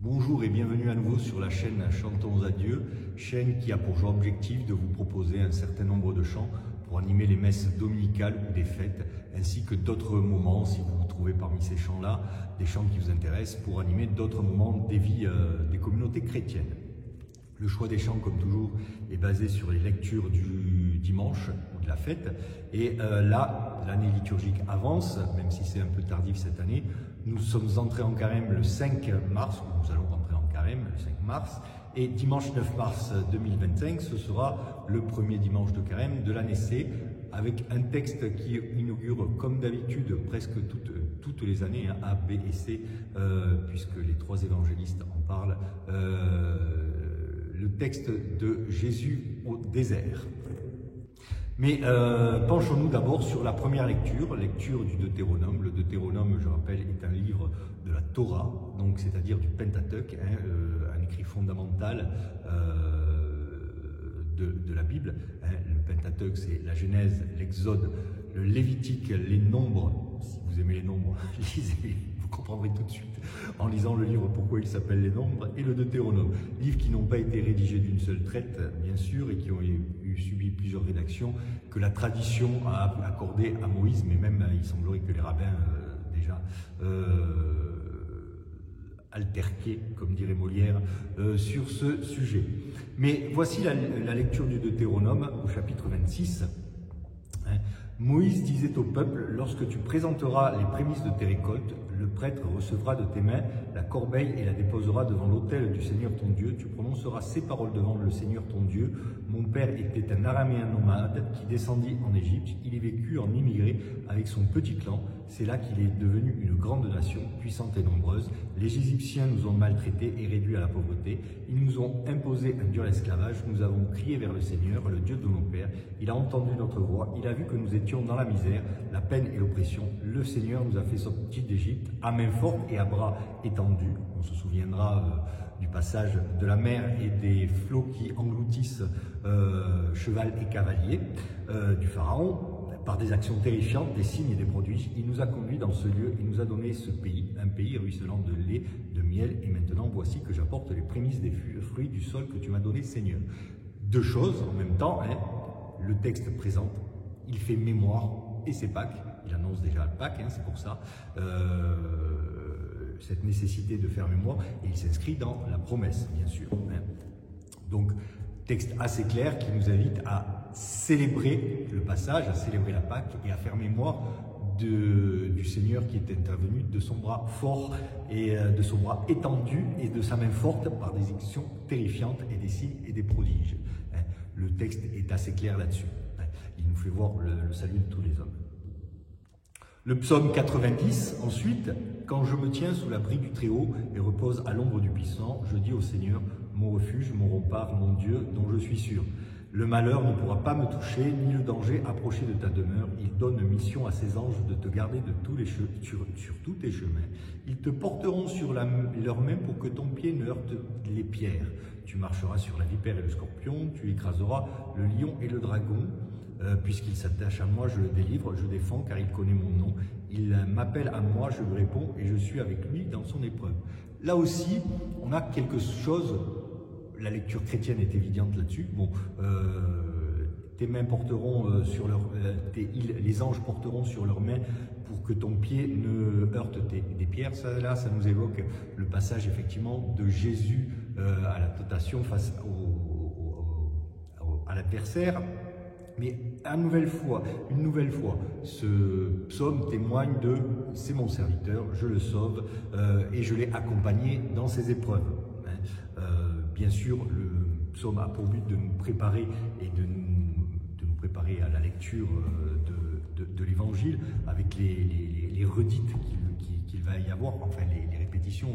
Bonjour et bienvenue à nouveau sur la chaîne Chantons à Dieu, chaîne qui a pour objectif de vous proposer un certain nombre de chants pour animer les messes dominicales ou des fêtes, ainsi que d'autres moments, si vous vous trouvez parmi ces chants-là, des chants qui vous intéressent, pour animer d'autres moments des vies des communautés chrétiennes. Le choix des chants, comme toujours, est basé sur les lectures du dimanche ou de la fête. Et là, l'année liturgique avance, même si c'est un peu tardif cette année. Nous sommes entrés en carême le 5 mars, ou nous allons rentrer en carême le 5 mars. Et dimanche 9 mars 2025, ce sera le premier dimanche de carême de l'année C, avec un texte qui inaugure, comme d'habitude, presque toutes les années, A, B et C, puisque les trois évangélistes en parlent. Le texte de Jésus au désert. Mais penchons-nous d'abord sur la première lecture du Deutéronome. Le Deutéronome, je rappelle, est un livre de la Torah, donc c'est-à-dire du Pentateuque, un écrit fondamental de la Bible. Le Pentateuque, c'est la Genèse, l'Exode, le Lévitique, les Nombres. Si vous aimez les nombres, lisez. Vous comprendrez tout de suite en lisant le livre pourquoi il s'appelle les Nombres, et le Deutéronome. Livres qui n'ont pas été rédigés d'une seule traite, bien sûr, et qui ont subi plusieurs rédactions, que la tradition a accordé à Moïse, mais même il semblerait que les rabbins déjà alterqués, comme dirait Molière, sur ce sujet. Mais voici la lecture du Deutéronome au chapitre 26. Moïse disait au peuple: lorsque tu présenteras les prémices de tes récoltes, le prêtre recevra de tes mains la corbeille et la déposera devant l'autel du Seigneur ton Dieu. Tu prononceras ces paroles devant le Seigneur ton Dieu. Mon père était un araméen nomade qui descendit en Égypte. Il y vécut en immigré avec son petit clan. C'est là qu'il est devenu une grande nation, puissante et nombreuse. Les Égyptiens nous ont maltraités et réduits à la pauvreté. Ils nous ont imposé un dur esclavage. Nous avons crié vers le Seigneur, le Dieu de nos pères. Il a entendu notre voix. Il a vu que nous étions dans la misère, la peine et l'oppression. Le Seigneur nous a fait sortir d'Égypte à main forte et à bras étendus. On se souviendra du passage de la mer et des flots qui engloutissent cheval et cavalier du Pharaon. Par des actions terrifiantes, des signes et des prodiges, il nous a conduits dans ce lieu, il nous a donné ce pays, un pays ruisselant de lait, de miel, et maintenant voici que j'apporte les prémices des fruits du sol que tu m'as donné, Seigneur. Deux choses en même temps, le texte présente, il fait mémoire, et c'est Pâques, il annonce déjà Pâques, c'est pour ça, cette nécessité de faire mémoire, et il s'inscrit dans la promesse, bien sûr. Donc, texte assez clair qui nous invite à célébrer le passage, à célébrer la Pâque et à faire mémoire du Seigneur qui est intervenu, de son bras fort et de son bras étendu et de sa main forte par des actions terrifiantes et des signes et des prodiges. Le texte est assez clair là-dessus. Il nous fait voir le salut de tous les hommes. Le psaume 90, ensuite, quand je me tiens sous l'abri du Très-Haut et repose à l'ombre du Puissant, je dis au Seigneur, mon refuge, mon rempart, mon Dieu, dont je suis sûr. Le malheur ne pourra pas me toucher, ni le danger approcher de ta demeure. Il donne mission à ses anges de te garder de sur tous tes chemins. Ils te porteront sur leurs mains pour que ton pied ne heurte les pierres. Tu marcheras sur la vipère et le scorpion, tu écraseras le lion et le dragon. Puisqu'il s'attache à moi, je le délivre, je défends car il connaît mon nom. Il m'appelle à moi, je lui réponds et je suis avec lui dans son épreuve. Là aussi, on a quelque chose, la lecture chrétienne est évidente là-dessus. Bon, tes mains porteront les anges porteront sur leurs mains pour que ton pied ne heurte des pierres. Ça nous évoque le passage effectivement de Jésus à la tentation face à l'adversaire. Mais une nouvelle fois, ce psaume témoigne de « c'est mon serviteur, je le sauve et je l'ai accompagné dans ses épreuves ». Bien sûr, le psaume a pour but de nous préparer et de nous préparer à la lecture de l'Évangile avec les redites qu'il va y avoir, enfin les répétitions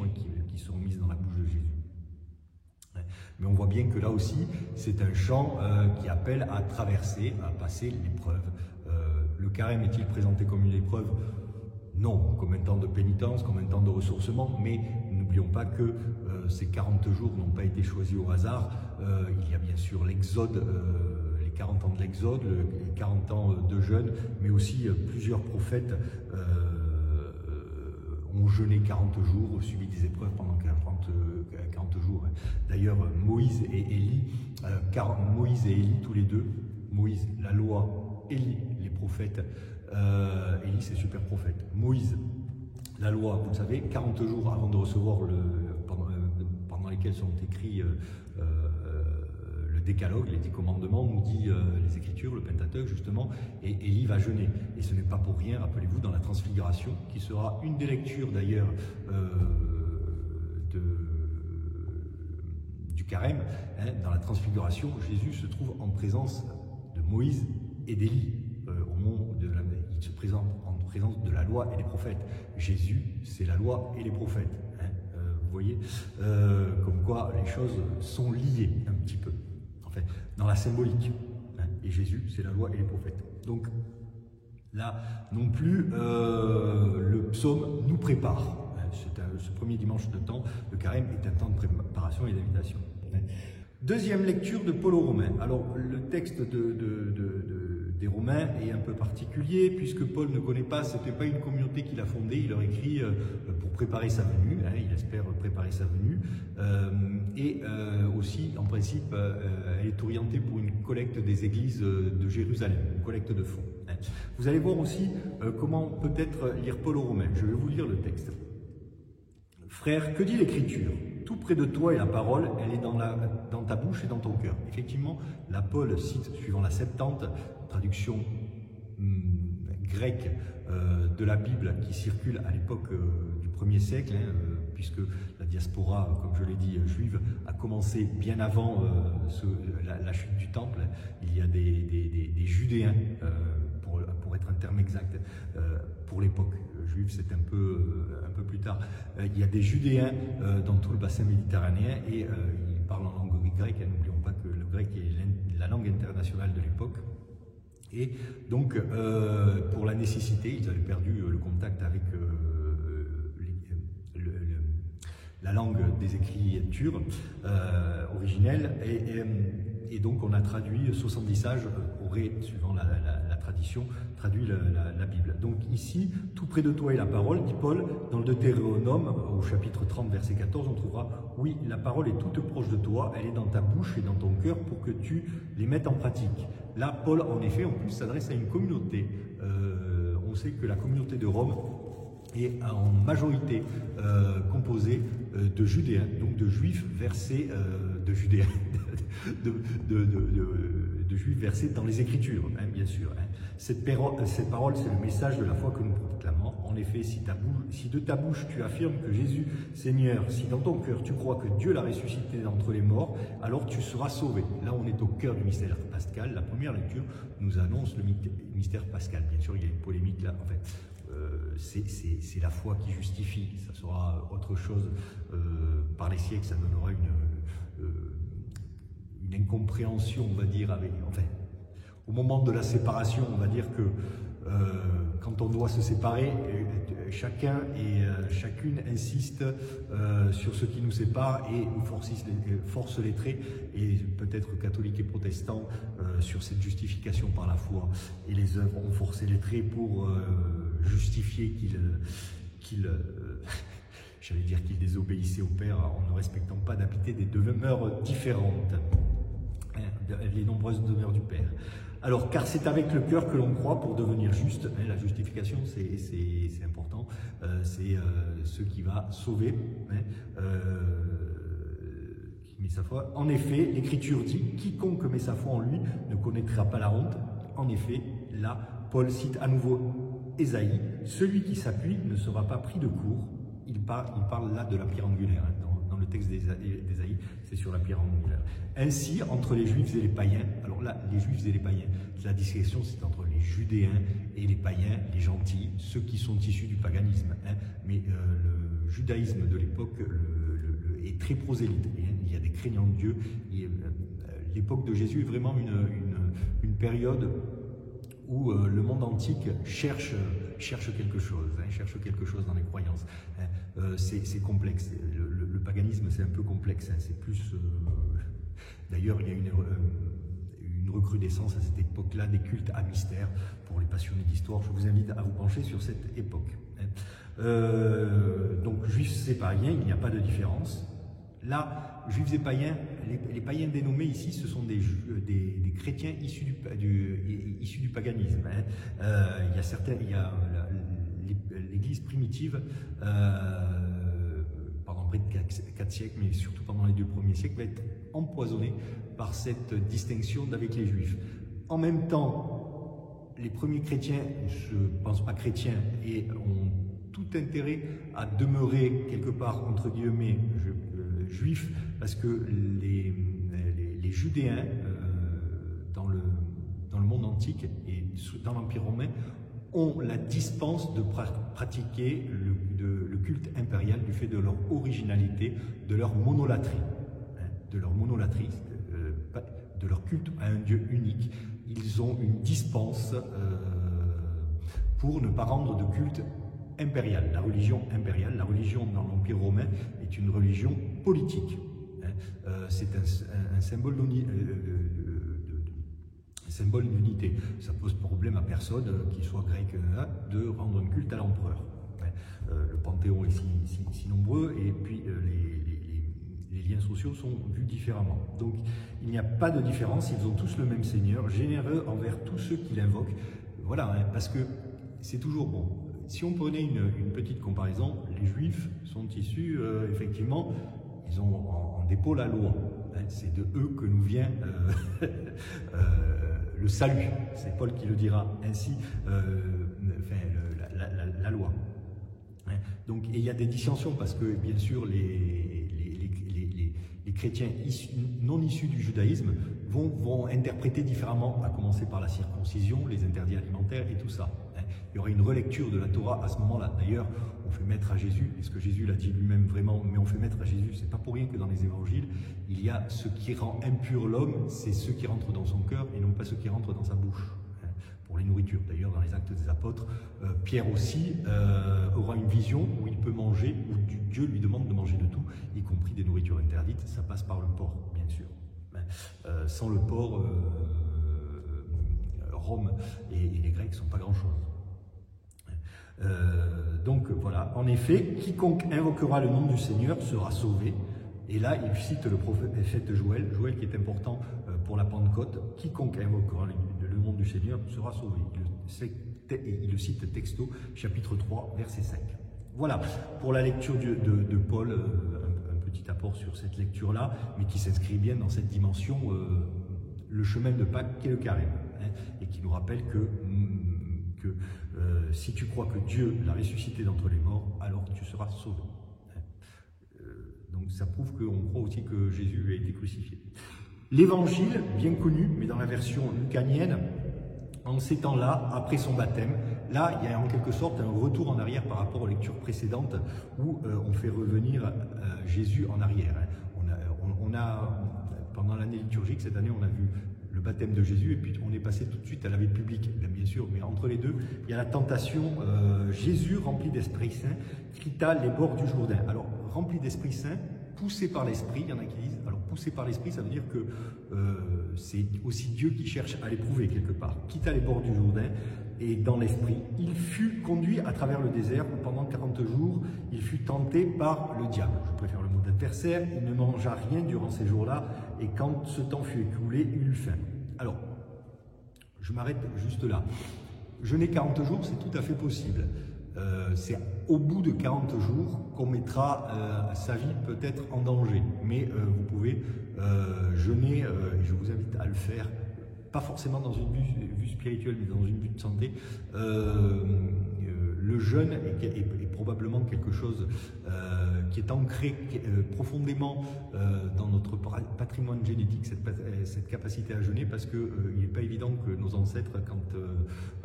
qui seront mises dans la bouche de Jésus. Mais on voit bien que là aussi, c'est un chant qui appelle à traverser, à passer l'épreuve. Le carême est-il présenté comme une épreuve? Non, comme un temps de pénitence, comme un temps de ressourcement, mais n'oublions pas que ces 40 jours n'ont pas été choisis au hasard. Il y a bien sûr l'Exode, les 40 ans de l'Exode, les 40 ans de jeûne, mais aussi plusieurs prophètes ont jeûné 40 jours, subi des épreuves pendant 40 d'ailleurs Moïse et Élie, car Moïse et Élie tous les deux, Moïse la loi, Élie les prophètes, Élie c'est super prophète, Moïse la loi, vous le savez, 40 jours avant de recevoir pendant lesquels sont écrits le décalogue, les 10 commandements, nous dit les Écritures, le Pentateuque justement, et Élie va jeûner. Et ce n'est pas pour rien, rappelez-vous, dans la Transfiguration, qui sera une des lectures d'ailleurs du Carême, hein, dans la Transfiguration, Jésus se trouve en présence de Moïse et d'Élie. Il se présente en présence de la loi et des prophètes. Jésus, c'est la loi et les prophètes. Hein, vous voyez, comme quoi les choses sont liées un petit peu, en fait, dans la symbolique. Hein, et Jésus, c'est la loi et les prophètes. Donc, là non plus, le psaume nous prépare. Ce premier dimanche de temps, le carême est un temps de préparation et d'invitation. Deuxième lecture de Paul aux Romains. Alors, le texte des Romains est un peu particulier, puisque Paul ne connaît pas, ce n'était pas une communauté qu'il a fondée, il leur écrit pour préparer sa venue, hein, il espère préparer sa venue, aussi, en principe, elle est orientée pour une collecte des églises de Jérusalem, une collecte de fonds. Hein. Vous allez voir aussi comment peut-être lire Paul aux Romains. Je vais vous lire le texte. Frère, que dit l'Écriture? Tout près de toi est la parole, elle est dans ta bouche et dans ton cœur. Effectivement, là, Paul cite, suivant la Septante, traduction grecque de la Bible qui circule à l'époque du 1er siècle, hein, puisque la diaspora, comme je l'ai dit, juive, a commencé bien avant la chute du Temple. Il y a des Judéens, pour être un terme exact, pour l'époque juive, c'est un peu plus tard. Il y a des Judéens dans tout le bassin méditerranéen et ils parlent en langue grecque. N'oublions pas que le grec est la langue internationale de l'époque. Et donc, pour la nécessité, ils avaient perdu le contact avec la langue des écritures originelles. Et donc, on a traduit, 70 sages auraient, suivant la tradition, traduit la Bible. Donc ici, tout près de toi est la parole, dit Paul, dans le Deutéronome, au chapitre 30, verset 14, on trouvera, oui, la parole est toute proche de toi, elle est dans ta bouche et dans ton cœur pour que tu les mettes en pratique. Là, Paul, en effet, en plus, s'adresse à une communauté. On sait que la communauté de Rome est en majorité composée de Judéens, donc de Juifs versés, de Judéens, de Juifs versés dans les Écritures, hein, bien sûr. Hein. Cette parole, c'est le message de la foi que nous proclamons. En effet, si de ta bouche tu affirmes que Jésus, Seigneur, si dans ton cœur tu crois que Dieu l'a ressuscité d'entre les morts, alors tu seras sauvé. Là, on est au cœur du mystère pascal. La première lecture nous annonce le mystère pascal. Bien sûr, il y a une polémique là. En fait, c'est la foi qui justifie. Ça sera autre chose par les siècles. Ça donnera une incompréhension, on va dire, au moment de la séparation, on va dire que quand on doit se séparer, chacun et chacune insiste sur ce qui nous sépare et force les traits, et peut-être catholiques et protestants, sur cette justification par la foi. Et les œuvres ont forcé les traits pour justifier qu'ils j'allais dire qu'ils désobéissaient au Père en ne respectant pas d'habiter des demeures différentes, les nombreuses demeures du Père. Alors, car c'est avec le cœur que l'on croit pour devenir juste. Hein, la justification, c'est important. C'est ce qui va sauver, hein, qui met sa foi. En effet, l'Écriture dit « Quiconque met sa foi en lui ne connaîtra pas la honte ». En effet, là, Paul cite à nouveau Ésaïe. « Celui qui s'appuie ne sera pas pris de court ». Il parle là de la pierre angulaire. Hein, dans le texte d'Ésaïe, c'est sur la pierre angulaire. Ainsi, entre les Juifs et les païens, alors là, les Juifs et les païens, la distinction, c'est entre les Judéens et les païens, les gentils, ceux qui sont issus du paganisme. Hein, mais le judaïsme de l'époque est très prosélyte. Hein, il y a des craignants de Dieu. L'époque de Jésus est vraiment une période où le monde antique cherche quelque chose, hein, cherche quelque chose dans les croyances. Hein. C'est complexe. Le paganisme, c'est un peu complexe. Hein. C'est plus. D'ailleurs, il y a une recrudescence à cette époque-là des cultes à mystère pour les passionnés d'histoire. Je vous invite à vous pencher sur cette époque. Hein. Donc, juifs et païens, il n'y a pas de différence. Là, juifs et païens, les païens dénommés ici, ce sont des chrétiens issus du paganisme. Il y a l'Église primitive, pendant près de 4 siècles, mais surtout pendant les 2 premiers siècles, va être empoisonnée par cette distinction avec les juifs. En même temps, les premiers chrétiens ne se pensent pas chrétiens et ont tout intérêt à demeurer quelque part, entre guillemets, juifs, parce que les Judéens, dans le monde antique et dans l'Empire romain, ont la dispense de pratiquer le culte impérial du fait de leur originalité, de leur monolatrie, de leur culte à un Dieu unique. Ils ont une dispense pour ne pas rendre de culte impérial. La religion impériale, la religion dans l'Empire romain est une religion politique. C'est un symbole d'unité. Ça pose problème à personne, qu'il soit grec, de rendre un culte à l'empereur. Le panthéon est si nombreux et puis les liens sociaux sont vus différemment. Donc il n'y a pas de différence, ils ont tous le même Seigneur, généreux envers tous ceux qui l'invoquent. Voilà, parce que c'est toujours bon. Si on prenait une petite comparaison, les Juifs sont issus, effectivement, ils ont en dépôt la loi. C'est de eux que nous vient le salut. C'est Paul qui le dira ainsi, la loi. Donc, et il y a des dissensions parce que, bien sûr, les chrétiens non issus du judaïsme vont interpréter différemment, à commencer par la circoncision, les interdits alimentaires et tout ça. Il y aura une relecture de la Torah à ce moment-là. D'ailleurs, on fait mettre à Jésus, est-ce que Jésus l'a dit lui-même vraiment, mais on fait mettre à Jésus, c'est pas pour rien que dans les évangiles, il y a ce qui rend impur l'homme, c'est ceux qui rentrent dans son cœur et non pas ceux qui rentrent dans sa bouche. Pour les nourritures. D'ailleurs, dans les Actes des Apôtres, Pierre aussi aura une vision où il peut manger, où Dieu lui demande de manger de tout, y compris des nourritures interdites. Ça passe par le porc, bien sûr. Sans le porc, Rome et les Grecs ne sont pas grand-chose. Donc voilà, en effet, quiconque invoquera le nom du Seigneur sera sauvé. Et là, il cite le prophète Joël qui est important pour la Pentecôte. Quiconque invoquera le nom du Seigneur sera sauvé. Il le cite texto, chapitre 3, verset 5. Voilà, pour la lecture de Paul, un petit apport sur cette lecture-là, mais qui s'inscrit bien dans cette dimension, le chemin de Pâques qu'est le carême, et qui nous rappelle que si tu crois que Dieu l'a ressuscité d'entre les morts, alors tu seras sauvé. Donc ça prouve qu'on croit aussi que Jésus a été crucifié. L'évangile, bien connu, mais dans la version lucanienne, en ces temps-là, après son baptême, là, il y a en quelque sorte un retour en arrière par rapport aux lectures précédentes où on fait revenir Jésus en arrière. Pendant l'année liturgique, cette année, on a vu le baptême de Jésus et puis on est passé tout de suite à la vie publique, bien sûr, mais entre les deux, il y a la tentation, Jésus rempli d'Esprit Saint, quitta les bords du Jourdain. Alors, rempli d'Esprit Saint, poussé par l'Esprit, il y en a qui disent, alors poussé par l'Esprit, ça veut dire que c'est aussi Dieu qui cherche à l'éprouver quelque part. Quitta les bords du Jourdain et dans l'Esprit, il fut conduit à travers le désert où pendant 40 jours, il fut tenté par le diable. Je préfère le mot d'adversaire, il ne mangea rien durant ces jours-là et quand ce temps fut écoulé, il eut faim. Alors, je m'arrête juste là. Jeûner 40 jours, c'est tout à fait possible. C'est au bout de 40 jours qu'on mettra sa vie peut-être en danger. Mais vous pouvez jeûner, et je vous invite à le faire, pas forcément dans une vue spirituelle, mais dans une vue de santé. Le jeûne est probablement quelque chose qui est ancré profondément dans notre patrimoine génétique, cette capacité à jeûner, parce qu'il n'est pas évident que nos ancêtres, quand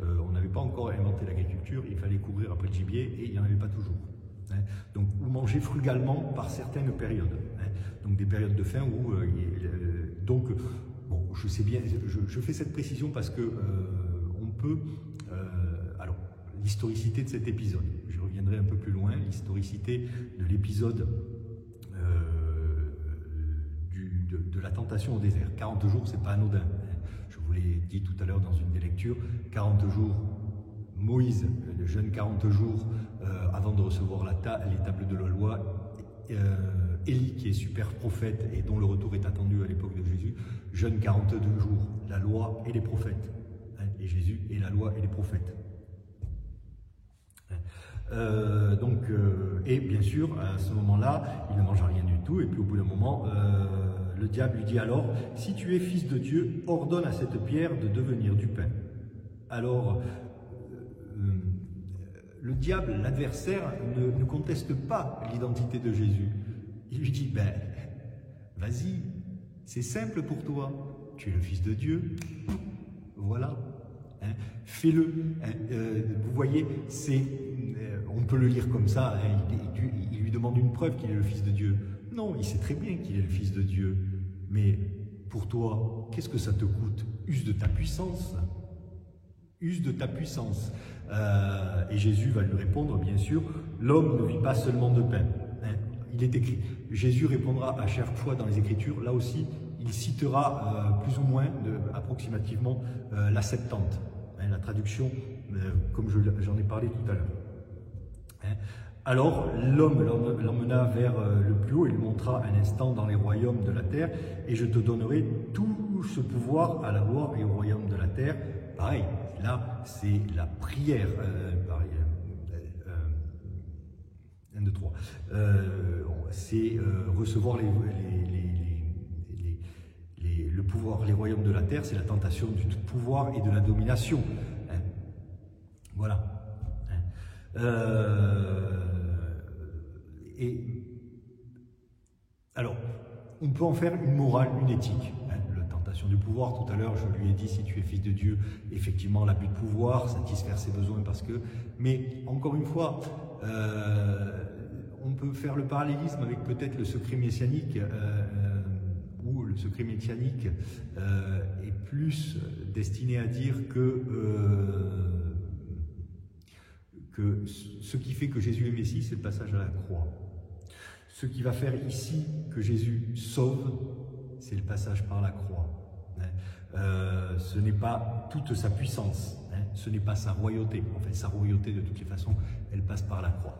on n'avait pas encore inventé l'agriculture, il fallait courir après le gibier et il n'y en avait pas toujours. Donc, ou manger frugalement par certaines périodes. Donc des périodes de faim où... bon, je sais bien, je fais cette précision parce que on peut... alors, l'historicité de cet épisode, je reviendrai un peu plus loin, l'historicité de l'épisode de la tentation au désert. 40 jours, c'est pas anodin. Je vous l'ai dit tout à l'heure dans une des lectures, 40 jours, Moïse jeûne 40 jours avant de recevoir les tables de la loi, Élie, qui est super prophète et dont le retour est attendu à l'époque de Jésus, jeûne 42 jours, la loi et les prophètes. Et Jésus est la loi et les prophètes. Et bien sûr, à ce moment-là, il ne mange rien du tout, et puis au bout d'un moment, le diable lui dit alors, si tu es fils de Dieu, ordonne à cette pierre de devenir du pain. Alors, le diable, l'adversaire, ne conteste pas l'identité de Jésus. Il lui dit, ben, vas-y, c'est simple pour toi, tu es le fils de Dieu, voilà. Hein, fais-le. Hein, vous voyez, on peut le lire comme ça. Hein, il lui demande une preuve qu'il est le Fils de Dieu. Non, il sait très bien qu'il est le Fils de Dieu. Mais pour toi, qu'est-ce que ça te coûte? Use de ta puissance. Use de ta puissance. Et Jésus va lui répondre, bien sûr, l'homme ne vit pas seulement de pain. Hein, il est écrit. Jésus répondra à chaque fois dans les Écritures, là aussi, il citera plus ou moins, approximativement, la Septante, hein, la traduction, comme j'en ai parlé tout à l'heure. Hein. Alors, l'homme l'emmena vers le plus haut et lui montra un instant dans les royaumes de la terre, et je te donnerai tout ce pouvoir à la gloire et au royaume de la terre. Pareil, là, c'est la prière. Pareil, 1, 2, 3. C'est recevoir le pouvoir, les royaumes de la terre, c'est la tentation du pouvoir et de la domination. Hein. Voilà. Hein. Alors, on peut en faire une morale, une éthique. Hein. La tentation du pouvoir, tout à l'heure, je lui ai dit, si tu es fils de Dieu, effectivement, l'abus de pouvoir, satisfaire ses besoins parce que... Mais, encore une fois, on peut faire le parallélisme avec peut-être le secret messianique, où le secret messianique est plus destiné à dire que ce qui fait que Jésus est Messie, c'est le passage à la croix. Ce qui va faire ici que Jésus sauve, c'est le passage par la croix. Ce n'est pas toute sa puissance, hein, ce n'est pas sa royauté. En fait, sa royauté, de toutes les façons, elle passe par la croix.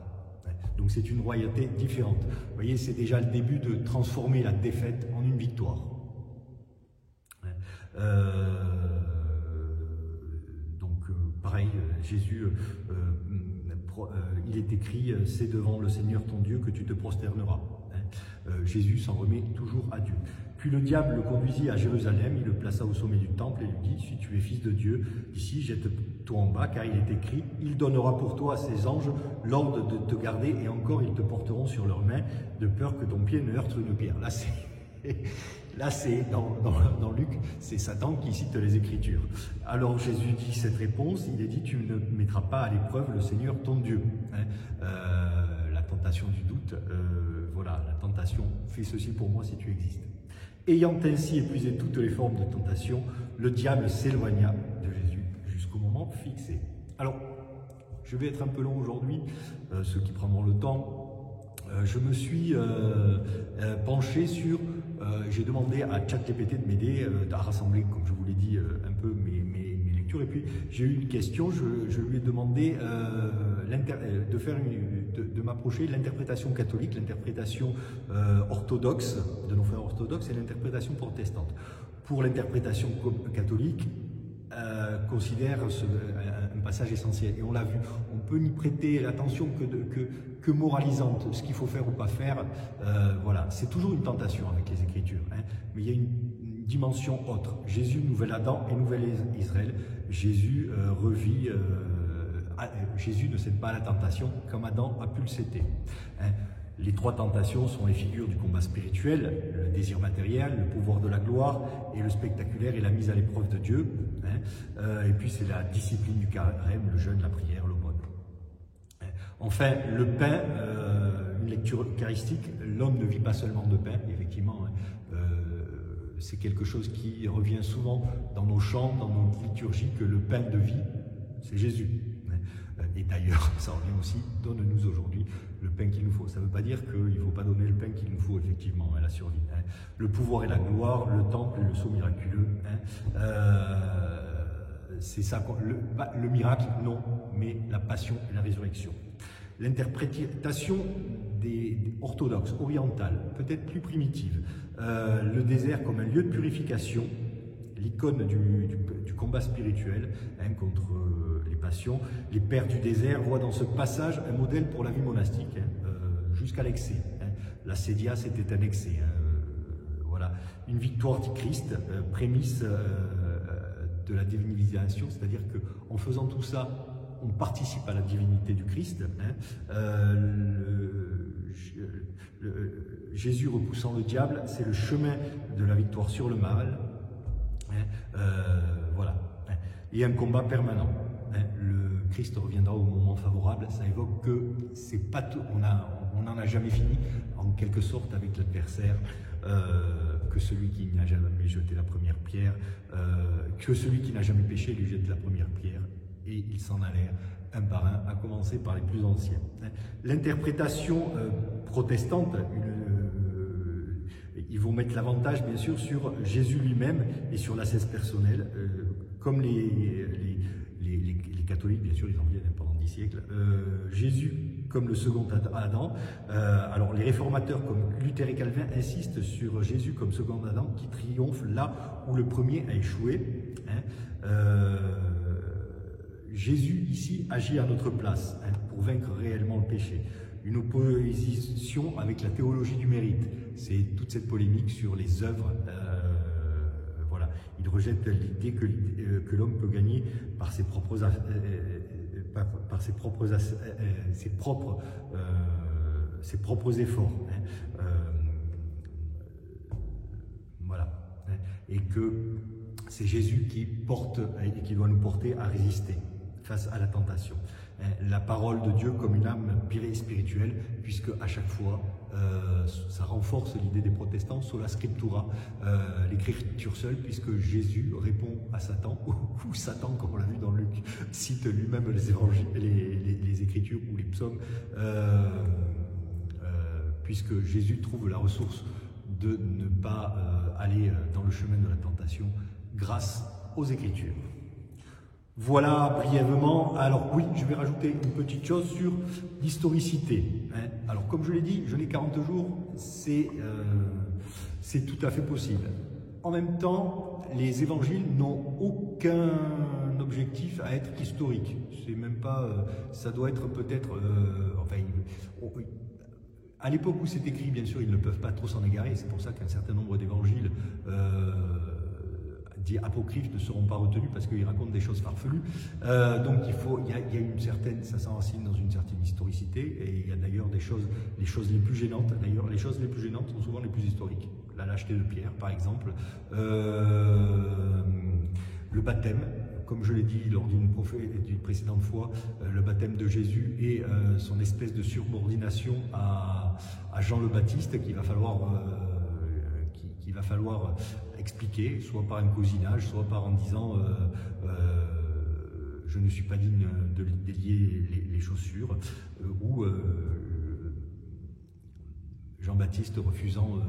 Donc c'est une royauté différente. Vous voyez, c'est déjà le début de transformer la défaite en une victoire. Pareil, Jésus, il est écrit, c'est devant le Seigneur ton Dieu que tu te prosterneras. Jésus s'en remet toujours à Dieu. Puis le diable le conduisit à Jérusalem, il le plaça au sommet du temple et lui dit, si tu es fils de Dieu, ici jette-toi en bas, car il est écrit, il donnera pour toi à ses anges l'ordre de te garder, et encore ils te porteront sur leurs mains, de peur que ton pied ne heurte une pierre. Là c'est dans Luc, c'est Satan qui cite les Écritures. Alors Jésus dit cette réponse, il est dit, tu ne mettras pas à l'épreuve le Seigneur ton Dieu. La tentation du doute, voilà, la tentation, fais ceci pour moi si tu existes. Ayant ainsi épuisé toutes les formes de tentation, le diable s'éloigna de Jésus jusqu'au moment fixé. Alors, je vais être un peu long aujourd'hui, ceux qui prendront le temps. Je me suis penché sur, j'ai demandé à ChatGPT de m'aider à rassembler, comme je vous l'ai dit, un peu mes lectures. Et puis j'ai eu une question, je lui ai demandé de m'approcher de l'interprétation catholique, l'interprétation orthodoxe de nos frères orthodoxes et l'interprétation protestante. Pour l'interprétation catholique, considère un passage essentiel, et on l'a vu, on peut n'y prêter l'attention que moralisante, ce qu'il faut faire ou pas faire, voilà, c'est toujours une tentation avec les Écritures, hein, mais il y a une dimension autre. Jésus, nouvel Adam et nouvel Israël, Jésus revit, Jésus ne cède pas à la tentation comme Adam a pu le céder. Hein. Les trois tentations sont les figures du combat spirituel, le désir matériel, le pouvoir de la gloire, et le spectaculaire et la mise à l'épreuve de Dieu. Hein. Et puis c'est la discipline du carême, le jeûne, la prière, l'aumône. Enfin, le pain, une lecture eucharistique, l'homme ne vit pas seulement de pain, effectivement. Hein. C'est quelque chose qui revient souvent dans nos chants, dans nos liturgies, que le pain de vie, c'est Jésus. Et d'ailleurs, ça revient aussi, donne-nous aujourd'hui le pain qu'il nous faut. Ça ne veut pas dire qu'il ne faut pas donner le pain qu'il nous faut, effectivement, à la survie. Hein. Le pouvoir et la gloire, le temple et le sceau miraculeux. Hein. C'est ça, le miracle, non, mais la passion et la résurrection. L'interprétation orthodoxe, orientale, peut-être plus primitive, le désert comme un lieu de purification, l'icône du combat spirituel contre les passions. Les pères du désert voient dans ce passage un modèle pour la vie monastique, jusqu'à l'excès. La sédia, c'était un excès. Voilà. Une victoire du Christ, prémisse de la divinisation, c'est-à-dire qu'en faisant tout ça, on participe à la divinité du Christ. Jésus repoussant le diable, c'est le chemin de la victoire sur le mal. Voilà. Et un combat permanent. Le Christ reviendra au moment favorable. Ça évoque que c'est pas tout, on n'en a jamais fini, en quelque sorte, avec l'adversaire. Que celui qui n'a jamais jeté la première pierre, que celui qui n'a jamais péché lui jette la première pierre. Et ils s'en allèrent un par un, à commencer par les plus anciens. L'interprétation protestante, ils vont mettre l'avantage bien sûr sur Jésus lui-même et sur l'ascèse personnelle, comme les catholiques, bien sûr, ils en viennent pendant 10 siècles. Jésus comme le second Adam. Alors les réformateurs comme Luther et Calvin insistent sur Jésus comme second Adam qui triomphe là où le premier a échoué. Jésus ici agit à notre place pour vaincre réellement le péché. Une opposition avec la théologie du mérite. C'est toute cette polémique sur les œuvres. Voilà. Il rejette l'idée que l'homme peut gagner par ses propres efforts. Voilà. Et que c'est Jésus qui porte et qui doit nous porter à résister face à la tentation. La parole de Dieu comme une âme spirituelle, puisque à chaque fois, ça renforce l'idée des protestants, sola scriptura, l'écriture seule, puisque Jésus répond à Satan, ou Satan, comme on l'a vu dans Luc, cite lui-même les évangiles, les écritures ou les psaumes, puisque Jésus trouve la ressource de ne pas aller dans le chemin de la tentation grâce aux écritures. Voilà brièvement. Alors oui, je vais rajouter une petite chose sur l'historicité. Alors comme je l'ai dit, je n'ai 40 jours, c'est tout à fait possible. En même temps, les évangiles n'ont aucun objectif à être historique. C'est même pas, ça doit être peut-être, à l'époque où c'est écrit, bien sûr, ils ne peuvent pas trop s'en égarer. C'est pour ça qu'un certain nombre d'évangiles dits apocryphes ne seront pas retenus parce qu'ils racontent des choses farfelues. Donc il y a une certaine, ça s'enracine dans une certaine historicité, et il y a d'ailleurs les choses les plus gênantes. D'ailleurs, les choses les plus gênantes sont souvent les plus historiques. La lâcheté de Pierre, par exemple, le baptême. Comme je l'ai dit lors d'une précédente fois, le baptême de Jésus et son espèce de subordination à Jean le Baptiste qu'il va falloir expliquer, soit par un cousinage, soit par en disant je ne suis pas digne de délier les chaussures, ou Jean-Baptiste refusant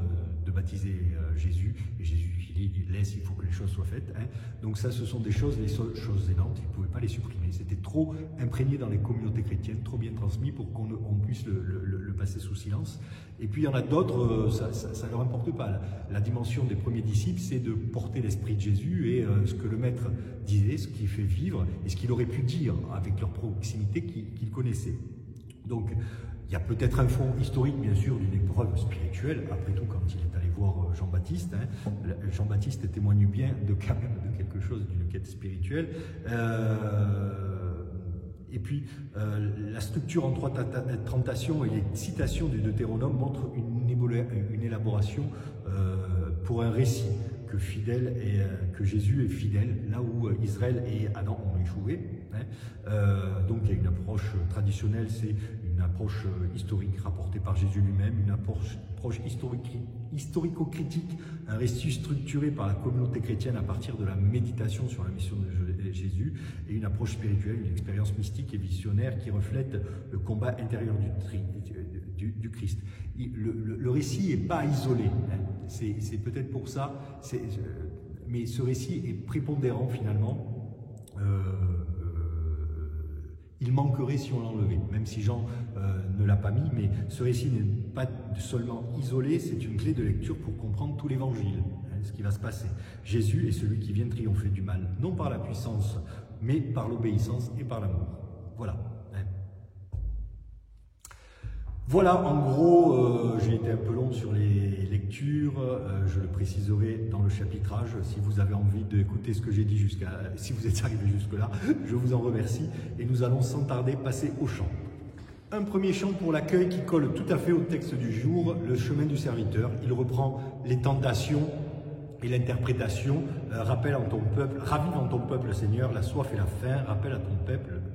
de baptiser Jésus, et Jésus qui laisse, il faut que les choses soient faites. Donc ça, ce sont des choses, les choses gênantes, ils ne pouvaient pas les supprimer. C'était trop imprégné dans les communautés chrétiennes, trop bien transmis pour qu'on puisse le passer sous silence. Et puis il y en a d'autres, ça ne leur importe pas. La dimension des premiers disciples, c'est de porter l'esprit de Jésus et ce que le maître disait, ce qu'il fait vivre, et ce qu'il aurait pu dire avec leur proximité qu'ils connaissaient. Donc, il y a peut-être un fond historique, bien sûr, d'une épreuve spirituelle. Après tout, quand il est allé voir Jean-Baptiste, Jean-Baptiste témoigne bien de quelque chose, d'une quête spirituelle. Et puis, la structure en trois tentations et les citations du Deutéronome montrent une élaboration pour un récit que Jésus est fidèle, là où Israël et Adam ont échoué. Donc il y a une approche traditionnelle, c'est une approche historique rapportée par Jésus lui-même, une approche historico-critique, un récit structuré par la communauté chrétienne à partir de la méditation sur la mission de Jésus, et une approche spirituelle, une expérience mystique et visionnaire qui reflète le combat intérieur du Christ. Le récit n'est pas isolé, c'est peut-être pour ça, mais ce récit est prépondérant finalement. Il manquerait si on l'enlevait, même si Jean ne l'a pas mis, mais ce récit n'est pas seulement isolé, c'est une clé de lecture pour comprendre tout l'évangile, ce qui va se passer. Jésus est celui qui vient triompher du mal, non par la puissance, mais par l'obéissance et par l'amour. Voilà. Voilà, en gros, j'ai été un peu long sur les lectures, je le préciserai dans le chapitrage. Si vous avez envie d'écouter ce que j'ai dit si vous êtes arrivé jusque-là, je vous en remercie. Et nous allons sans tarder passer au chant. Un premier chant pour l'accueil qui colle tout à fait au texte du jour, le chemin du serviteur. Il reprend les tentations et l'interprétation. Rappelle en ton peuple, ravive en ton peuple, Seigneur, la soif et la faim. Rappelle à ton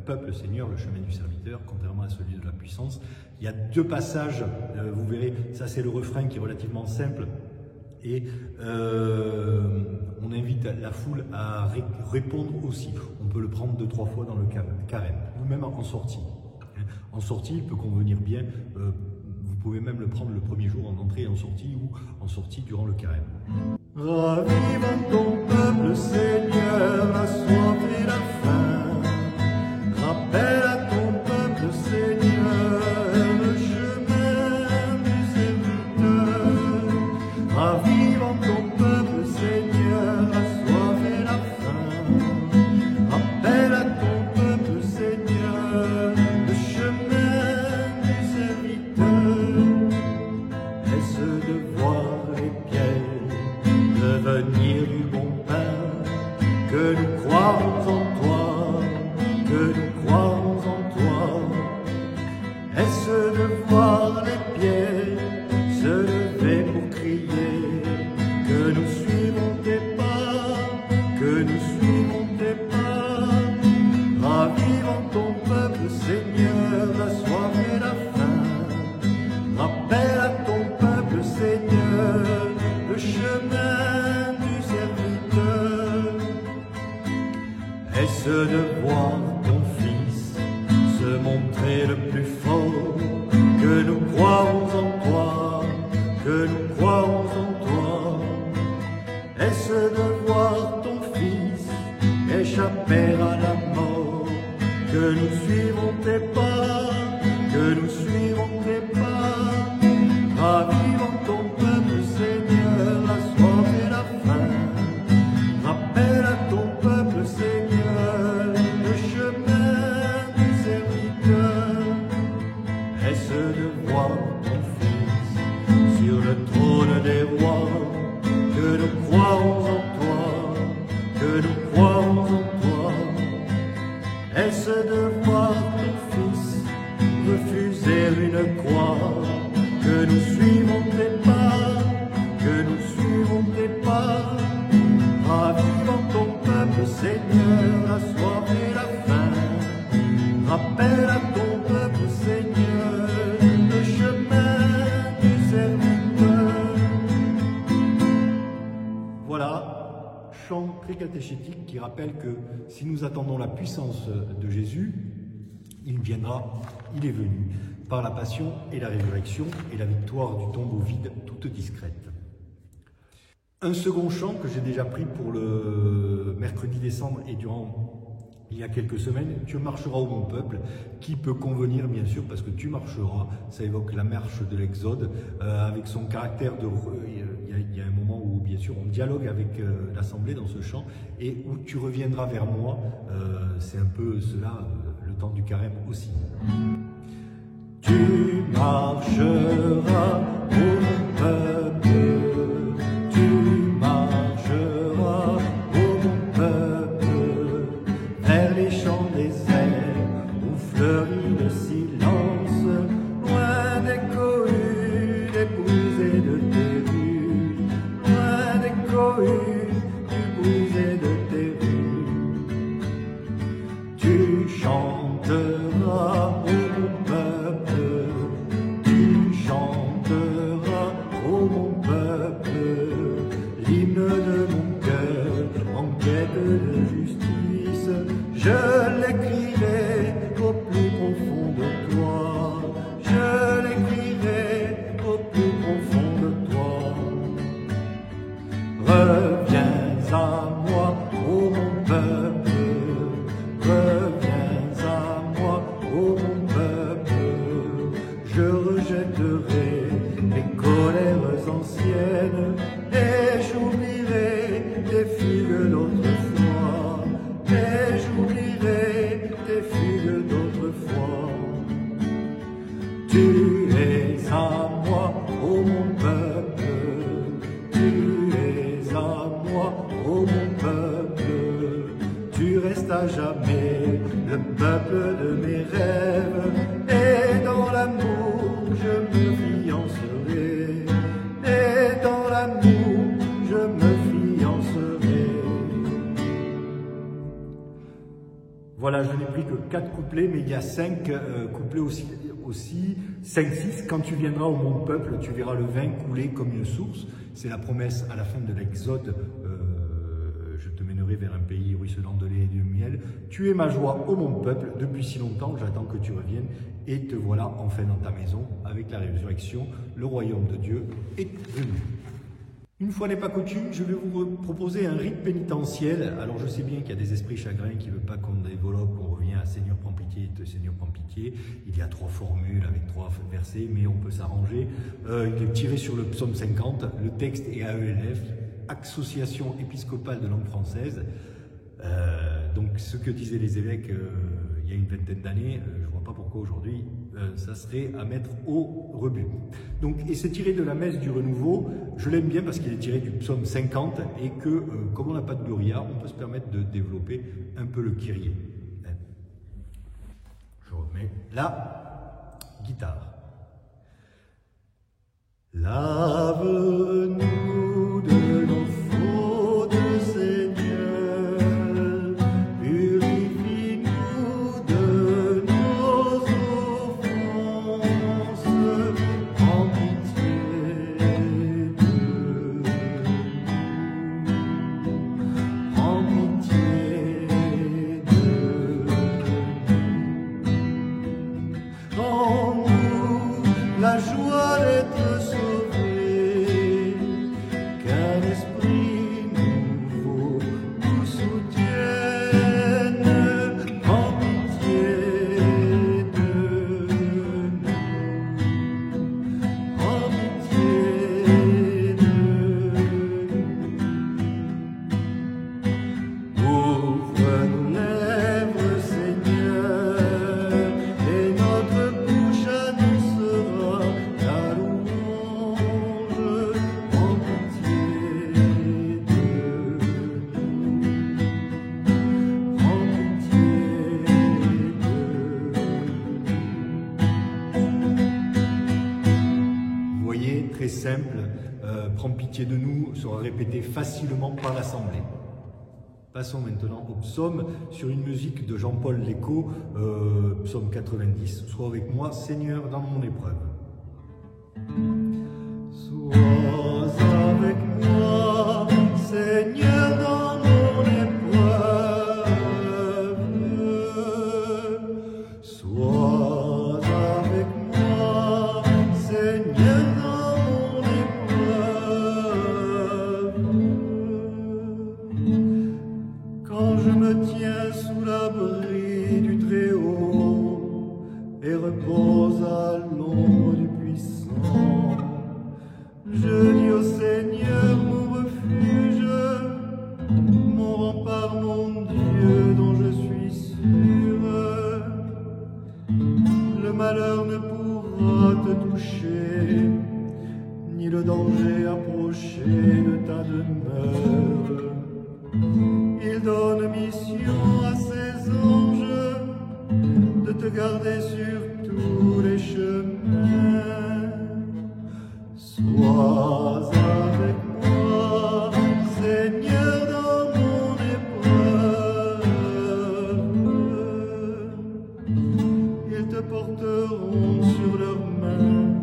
peuple, Seigneur, le chemin du serviteur, contrairement à celui de la puissance. Il y a deux passages, vous verrez, ça c'est le refrain qui est relativement simple. Et on invite la foule à répondre aussi. On peut le prendre 2-3 fois dans le carême, ou même en sortie. En sortie, il peut convenir bien, vous pouvez même le prendre le premier jour en entrée et en sortie, ou en sortie durant le carême. Ravive en ton peuple, Seigneur, la soif et la faim. Rappelle à ton peuple, Seigneur, le chemin du serviteur. Ravive en ton peuple, Seigneur, la soif et la faim. Rappelle à ton peuple, Seigneur, le chemin du serviteur. Est-ce de voir les pierres devenir du bon pain, que nous croyons en toi, que nous croyons en toi. Est-ce de voir les pierres se lever pour crier, que nous suivons tes pas, que nous suivons tes pas. Ravive en ton peuple, Seigneur, la soif et la faim. Rappelle à ton peuple, Seigneur, le chemin du serviteur. Est-ce de voir ton Fils se montrer le plus fort, que nous croyons en toi, que nous croyons en toi. Est-ce de voir ton Fils échapper à la mort, que nous suivons tes pas, que nous suivons tes pas. Ravive en ton peuple, Seigneur, la soif et la faim. Rappelle à ton peuple, Seigneur, le chemin du serviteur. Est-ce de voir ton Fils sur le trône des rois, que nous croyons en toi, que nous croyons en toi. Est-ce de voir ton Fils refuser une croix, que nous suivons tes pas, que nous suivons tes pas. Ravive en ton peuple, Seigneur, la soif et la faim. Rappelle à ton peuple, Seigneur, le chemin du serviteur. Voilà, chant très catéchétique qui rappelle que si nous attendons la puissance de Jésus, il viendra, il est venu, par la passion et la résurrection et la victoire du tombeau vide toute discrète. Un second chant que j'ai déjà pris pour le mercredi décembre et il y a quelques semaines, Tu marcheras ô mon peuple, qui peut convenir bien sûr parce que tu marcheras, ça évoque la marche de l'Exode, avec son caractère de... Il y a un moment où bien sûr on dialogue avec l'Assemblée dans ce chant, et où tu reviendras vers moi, c'est un peu cela, le temps du carême aussi. Tu marcheras ô mon peuple, tu marcheras ô mon peuple, vers les champs déserts où fleurit le silence, loin des cohues, des brisées de tes rues, loin des cohues, du brisé de tes rues. Tu chanteras ô mon peuple, tu chanteras ô mon peuple, l'hymne de mon cœur en quête de justice. Je l'écrirai au plus profond de toi, je l'écrirai au plus profond de toi. Reviens à moi, ô mon peuple, reviens à moi, et j'oublierai tes fugues d'autrefois, et j'oublierai tes fugues d'autrefois. Tu es à moi, ô mon peuple, tu es à moi, ô mon peuple, tu restes à jamais le peuple de mes rêves, et dans l'amour je me fiancerai, et dans l'amour je me fiancerai. Voilà, je n'ai pris que 4 couplets, mais il y a 5 couplets aussi 5-6. Quand tu viendras au mon peuple, tu verras le vin couler comme une source. C'est la promesse à la fin de l'Exode. Je te mènerai vers un pays ruisselant de lait et de miel. Tu es ma joie, ô mon peuple, depuis si longtemps, j'attends que tu reviennes, et te voilà enfin dans ta maison. Avec la résurrection, le royaume de Dieu est venu. Une fois n'est pas coutume, je vais vous proposer un rite pénitentiel. Alors je sais bien qu'il y a des esprits chagrins qui ne veulent pas qu'on développe, qu'on revient à Seigneur prends pitié, Seigneur prends pitié. Il y a 3 formules avec 3 versets, mais on peut s'arranger. Il est tiré sur le psaume 50, le texte est AELF, Association épiscopale de langue française. Donc ce que disaient les évêques il y a une vingtaine d'années, je ne vois pas pourquoi aujourd'hui ça serait à mettre au rebut. Donc, et c'est tiré de la messe du renouveau. Je l'aime bien parce qu'il est tiré du psaume 50 et que comme on n'a pas de Gloria, on peut se permettre de développer un peu le Kyrie. Je remets la guitare. Lave-nous de nos fautes, Seigneur, purifie-nous de nos offenses, prends pitié de nous, prends pitié de nous, rends-nous la joie d'être sauvés, qu'un esprit nouveau nous soutienne, prends pitié de nous, prends pitié de nous. Ouvre nos lèvres, Seigneur, et notre bouche annoncera ta louange, prends pitié de nous, prends pitié de nous. Vous voyez, très simple, prends pitié de nous sera répété facilement par l'Assemblée. Passons maintenant au psaume sur une musique de Jean-Paul Lécaud, psaume 90. Sois avec moi, Seigneur, dans mon épreuve. Sois avec moi, Seigneur, dans mon épreuve. Sois avec moi, Seigneur, dans mon épreuve. Quand je me tiens sous l'abri du Très-Haut et repose à l'ombre du Puissant, je dis au Seigneur mon refuge, mon rempart, mon Dieu dont je suis sûr. Le malheur ne pourra te toucher, ni le danger approcher de ta demeure. Il donne mission à ses anges de te garder sur tous les chemins. Sois avec moi, Seigneur, dans mon épreuve. Ils te porteront sur leurs mains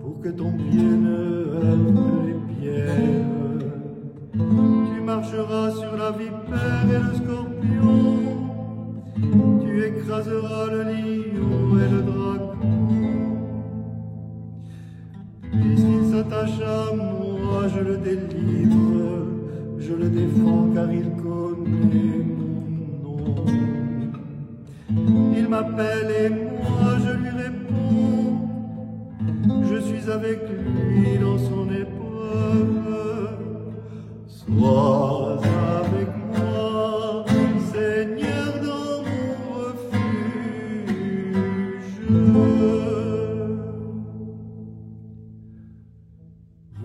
pour que ton pied ne heurte les pierres. Tu marcheras sur la vipère et le scorpion, tu écraseras le lion et le dragon. Puisqu'il s'attache à moi, je le délivre, je le défends car il connaît mon nom. Il m'appelle et moi je lui réponds, je suis avec lui dans son épreuve.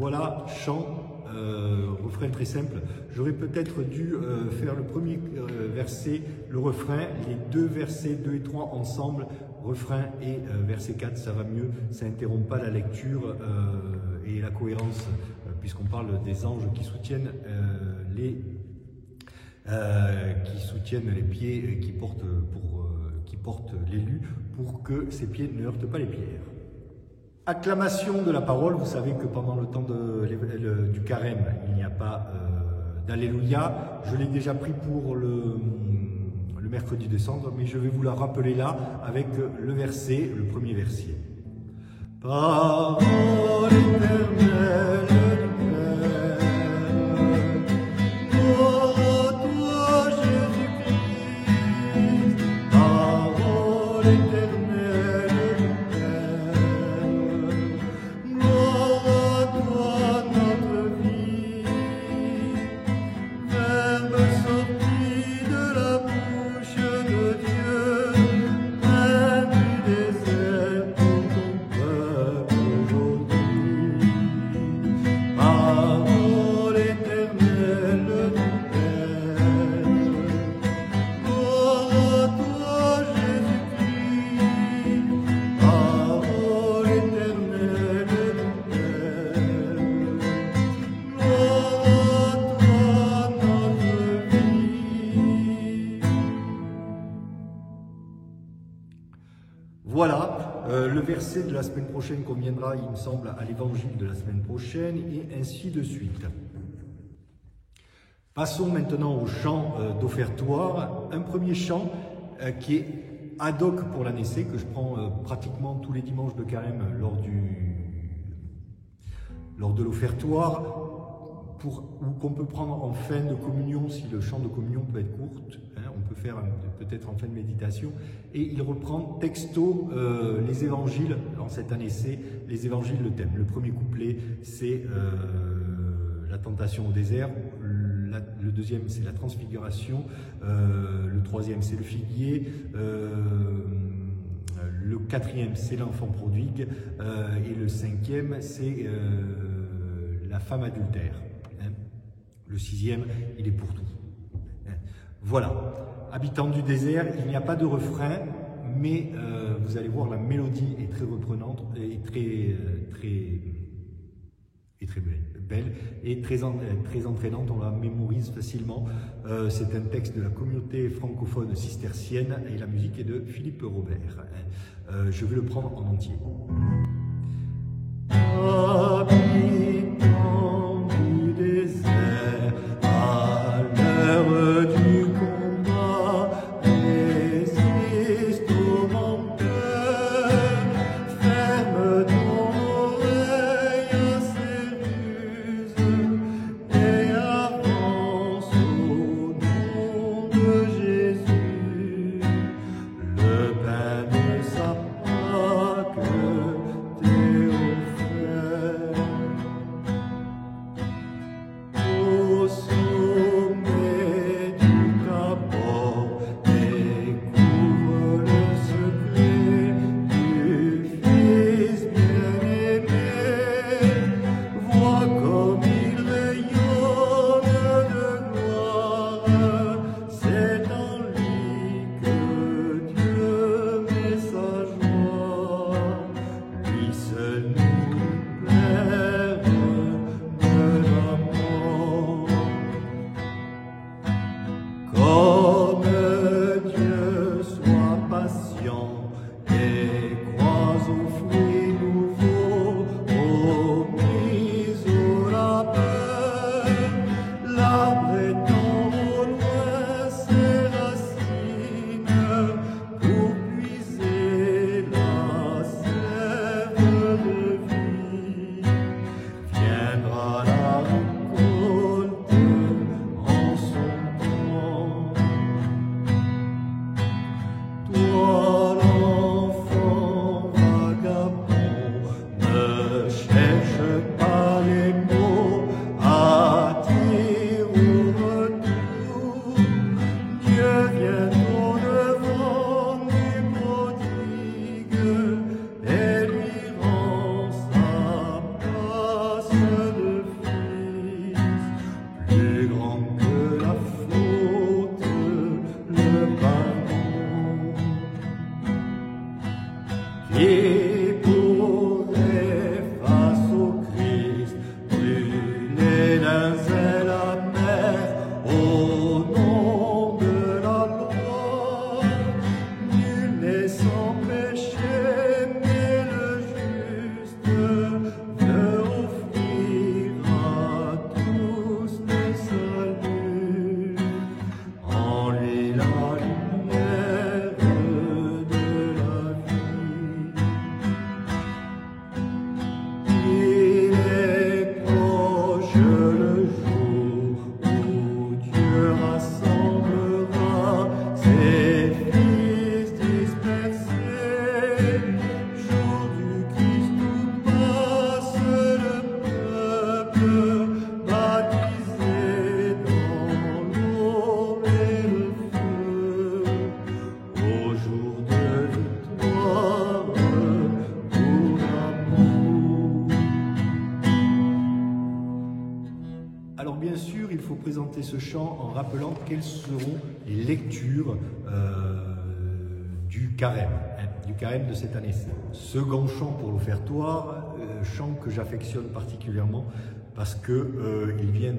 voilà, chant, refrain très simple. J'aurais peut-être dû faire le premier verset, le refrain, les deux versets 2 et 3 ensemble, refrain et verset 4, ça va mieux, ça n'interrompt pas la lecture et la cohérence, puisqu'on parle des anges qui soutiennent les pieds qui portent l'élu pour que ses pieds ne heurtent pas les pierres. Acclamation de la parole, vous savez que pendant le temps du carême, il n'y a pas d'Alléluia. Je l'ai déjà pris pour le mercredi de cendre, mais je vais vous la rappeler là avec le verset, le premier verset. Parole éternelle du Père, gloire à toi Jésus-Christ, parole éternelle du Père, gloire à toi notre vie, Verbe sorti de la bouche de Dieu, pain du désert pour ton peuple aujourd'hui. Parole éternelle du Père, gloire à toi Jésus-Christ, parole éternelle du Père, gloire à toi notre vie. Voilà, le verset de la semaine prochaine conviendra, il me semble, à l'évangile de la semaine prochaine, et ainsi de suite. Passons maintenant au chant d'offertoire. Un premier chant qui est ad hoc pour la Nessée, que je prends pratiquement tous les dimanches de carême lors de l'offertoire, ou qu'on peut prendre en fin de communion, si le chant de communion peut être court, hein, on peut faire peut-être en fin de méditation, et il reprend texto les évangiles, en cette année c'est les évangiles, le thème. Le premier couplet c'est la tentation au désert, le deuxième c'est la transfiguration, le troisième c'est le figuier, le quatrième c'est l'enfant prodigue, et le cinquième c'est la femme adultère. Le sixième, il est pour tout. Voilà. Habitants du désert, il n'y a pas de refrain, mais vous allez voir, la mélodie est très reprenante et très belle et très entraînante. On la mémorise facilement. C'est un texte de la communauté francophone cistercienne et la musique est de Philippe Robert. Je vais le prendre en entier. Habitants du désert, à l'heure du combat, résiste au menteur, ferme ton oreille à ses ruses et avance au nom de Jésus, le pain de sa Pâque t'est offert. baptisé dans l'eau et le feu, au jour de victoire pour l'amour. Alors bien sûr, il faut présenter ce chant en rappelant quelles seront les lectures du carême, du carême de cette année. Second chant pour l'offertoire, chant que j'affectionne particulièrement parce que il vient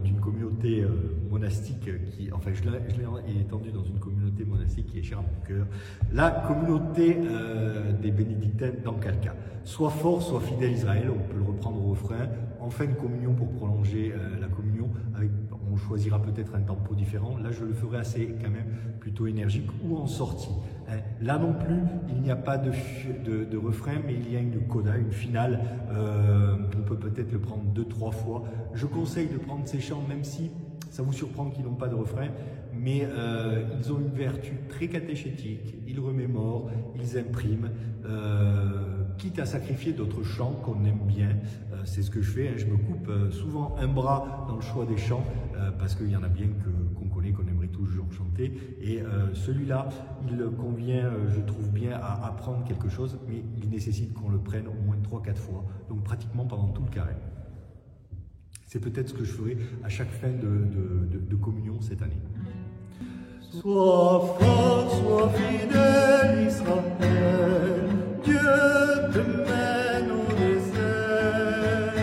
d'une communauté monastique qui, enfin je l'ai étendu dans une communauté monastique qui est chère à mon cœur, la communauté des bénédictins d'Ancalca. Sois fort, sois fidèle Israël, on peut le reprendre au refrain, en fin de communion pour prolonger la communion, on choisira peut-être un tempo différent, là je le ferai assez quand même plutôt énergique ou en sortie. Là non plus, il n'y a pas de refrain, mais il y a une coda, une finale. On peut peut-être le prendre 2-3 fois. Je conseille de prendre ces chants, même si ça vous surprend qu'ils n'ont pas de refrain, mais ils ont une vertu très catéchétique. Ils remémorent, ils impriment, quitte à sacrifier d'autres chants qu'on aime bien. C'est ce que je fais, je me coupe souvent un bras dans le choix des chants, parce qu'il y en a bien qu'on connaît, qu'on aimerait toujours chanter. Et celui-là, il convient, je trouve bien, à apprendre quelque chose, mais il nécessite qu'on le prenne au moins 3-4 fois, donc pratiquement pendant tout le carême. C'est peut-être ce que je ferai à chaque fin de communion cette année. Sois fort, sois fidèle, Israël, Dieu te mène au désert,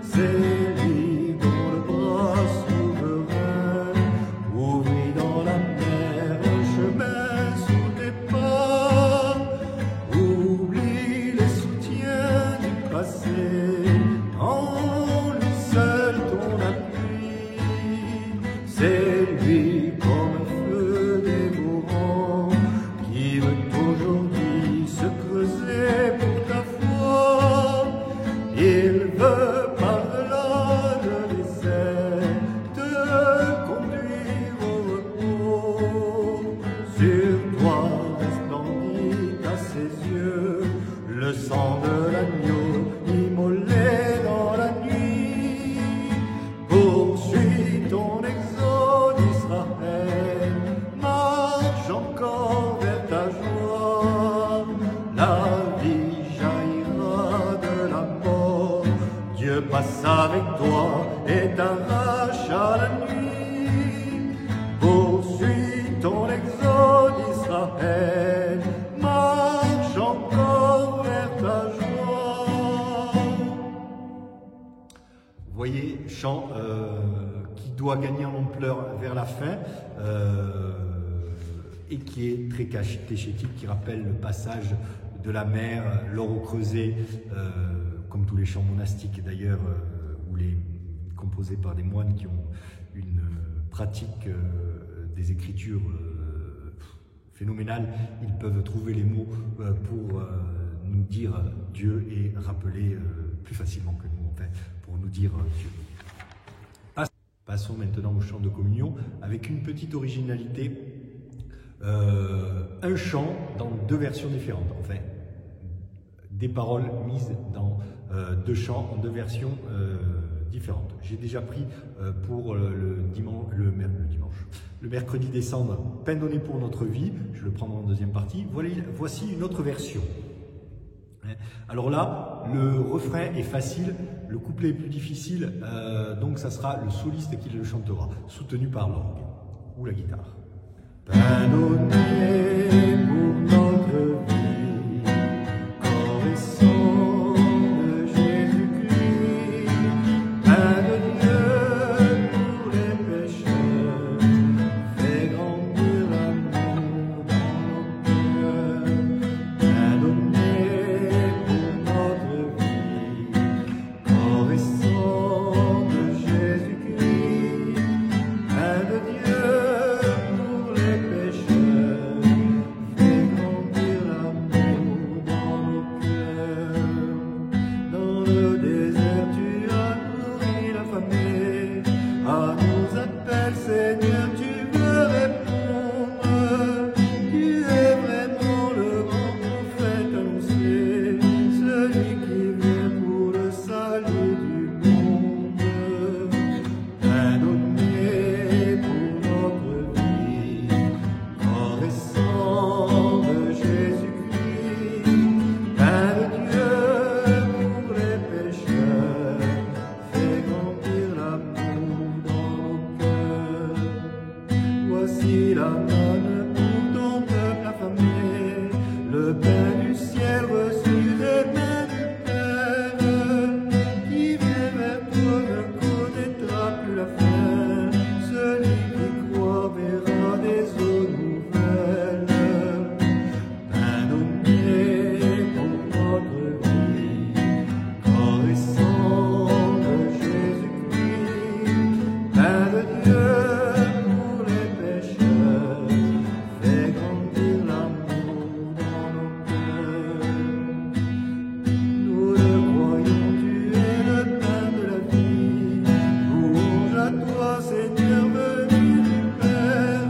c'est lui dans le bras souverain, ouvrit dans la mer un chemin sous tes pas, oublie les soutiens du passé, en lui seul ton appui, c'est lui comme un feu dévorant, qui veut aujourd'hui se creuser pour ta foi. Il veut par-delà le désert te conduire au repos. Sur toi resplendit à ses yeux le sang de l'agneau immolé dans la nuit. Poursuis ton exode, Israël, marche encore vers ta joie. La vie jaillira de la mort, Dieu passe avec toi et t'arrache à la nuit. Poursuis ton exode, Israël, marche encore vers ta joie. Vous voyez, chant qui doit gagner en ampleur vers la fin et qui est très catéchétique, qui rappelle le passage de la mer, l'or au creuset, comme tous les chants monastiques d'ailleurs, ou les composés par des moines qui ont une pratique des écritures phénoménale. Ils peuvent trouver les mots pour nous dire Dieu et rappeler plus facilement que nous, en fait, pour nous dire Dieu. Passons maintenant au chant de communion avec une petite originalité. Un chant dans 2 versions différentes, enfin des paroles mises dans 2 chants en 2 versions différentes. J'ai déjà pris pour le mercredi des cendres, pain donné pour notre vie, je le prendrai en 2e partie. Voici une autre version. Alors là, le refrain est facile, le couplet est plus difficile, donc ça sera le soliste qui le chantera, soutenu par l'orgue ou la guitare. Pain donné pour notre vie, corps et sang de Jésus-Christ, pain de Dieu pour les pécheurs, fais grandir l'amour dans nos cœurs. Pain donné pour notre vie, corps et sang de Jésus-Christ, pain de Dieu pour les pécheurs, fais grandir la manne pour ton peuple affamé, le pain du ciel reçu des mains du Père, qui vient vers toi ne connaîtra plus la faim, celui qui croit verra des eaux nouvelles. Pain donné pour notre vie, corps et sang de Jésus-Christ, pain de Dieu pour les pécheurs, fais grandir l'amour dans nos cœurs. Nous le croyons, tu es le pain de la vie, louange à toi Seigneur venu du Père.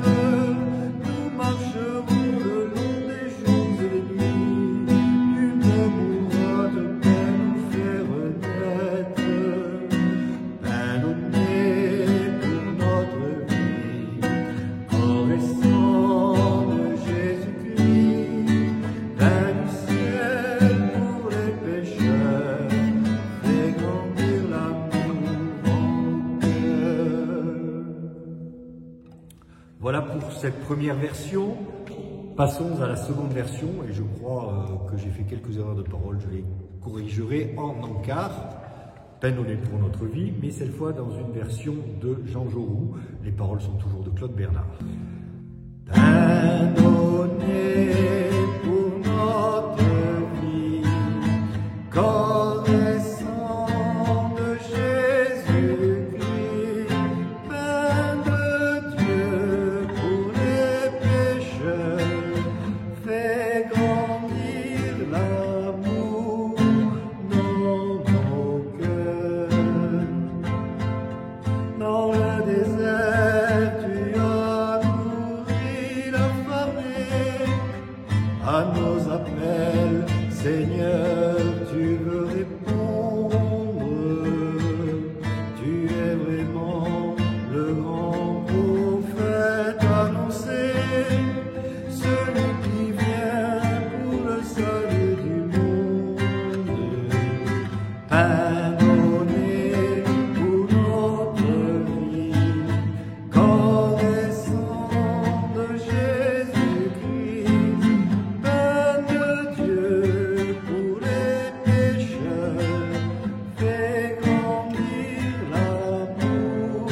Nous marcherons le long des jours et des nuits, tu mourras de pain nous faire renaître. Pain donné pour notre vie, corps et sang de Jésus-Christ, pain du ciel pour les pécheurs, fais grandir l'amour en cœur. Voilà pour cette première version. Passons à la seconde version, et je crois que j'ai fait quelques erreurs de parole, je les corrigerai en encart. Pain donné pour notre vie, mais cette fois dans une version de Jean Jaurou. Les paroles sont toujours de Claude Bernard. Pain donné pour notre vie, corps et sang de Jésus-Christ, pain de Dieu pour les pécheurs, fais grandir l'amour dans nos cœurs. Dans le désert, tu as nourri l'affamé. À nos appels, Seigneur, tu veux répondre. Tu es vraiment le grand prophète annoncé, celui qui vient pour le salut du monde. Pain donné pour notre vie, corps et sang de Jésus-Christ, pain de Dieu pour les pécheurs, fais grandir l'amour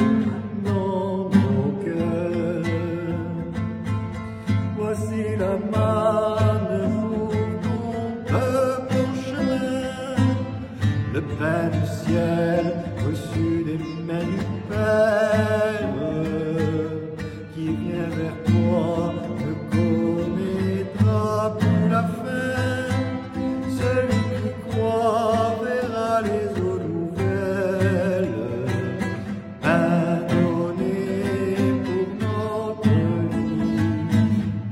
dans nos cœurs. Voici la manne pour ton peuple en chemin, le pain du ciel reçu des mains du Père, qui vient vers toi ne connaîtra plus la faim, celui qui croit verra les eaux nouvelles. Pain donné pour notre vie,